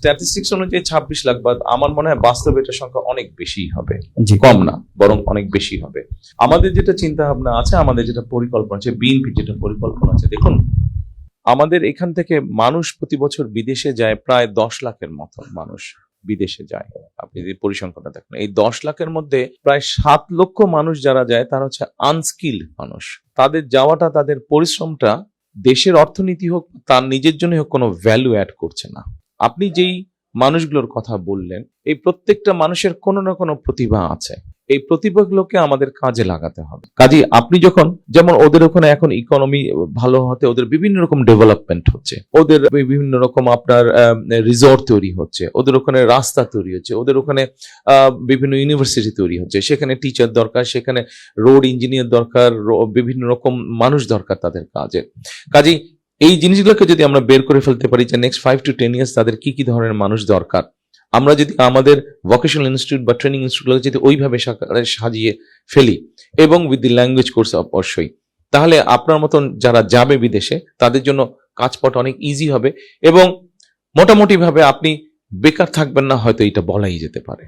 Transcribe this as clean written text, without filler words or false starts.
Statistics অনুযায়ী 26 লাখ, বা আমার মনে হয় বাস্তবে এটার সংখ্যা অনেক বেশি হবে, কম না বরং অনেক বেশি হবে। আমাদের যেটা চিন্তা ভাবনা আছে, আমাদের যেটা পরিকল্পনা আছে, বিএনপি যেটা পরিকল্পনা আছে, দেখুন আমাদের এখান থেকে মানুষ প্রতি বছর বিদেশে যায় প্রায় 10 লাখের মতো মানুষ বিদেশে যায়। আপনি যদি পরিসংখ্যানটা দেখেন, এই 10 লাখের মধ্যে প্রায় 7 লক্ষ মানুষ যারা যায় তারা হচ্ছে আনস্কিল্ড মানুষ। তাদের যাওয়াটা, তাদের পরিশ্রমটা দেশের অর্থনীতি হোক, তার নিজের জন্য হোক, কোনো ভ্যালু অ্যাড করছে না। আপনি যেই মানুষগুলোর কথা বললেন, এই প্রত্যেকটা মানুষের কোনো না কোনো প্রতিভা আছে। এই প্রতিভাগুলোকে আমাদের কাজে লাগাতে হবে। কাজে আপনি যখন, যেমন ওদের ওখানে এখন ইকোনমি ভালো হতে ওদের বিভিন্ন রকম ডেভেলপমেন্ট হচ্ছে, ওদের বিভিন্ন রকম আপনার রিসর্ট তৈরি হচ্ছে, ওদের ওখানে রাস্তা তৈরি হচ্ছে, ওদের ওখানে বিভিন্ন ইউনিভার্সিটি তৈরি হচ্ছে, সেখানে টিচার দরকার, সেখানে রোড ইঞ্জিনিয়ার দরকার, বিভিন্ন রকম মানুষ দরকার তাদের কাজে। কাজেই এই জিনিসগুলোকে যদি আমরা বের করে ফেলতে পারি যে নেক্সট 5 to 10 ইয়ার্স তাদের কি কি ধরনের মানুষ দরকার, আমরা যদি আমাদের ভোকেশনাল ইনস্টিটিউট বা ট্রেনিং ইনস্টিটিউটগুলোকে যদি ওইভাবে সাজিয়ে ফেলি, এবং উইথ দি ল্যাঙ্গুয়েজ কোর্স অবশ্যই, তাহলে আপনার মতন যারা যাবে বিদেশে তাদের জন্য কাজ পাওয়াটা অনেক ইজি হবে, এবং মোটামুটি ভাবে আপনি বেকার থাকবেন না, হয়তো এটা বলাই যেতে পারে।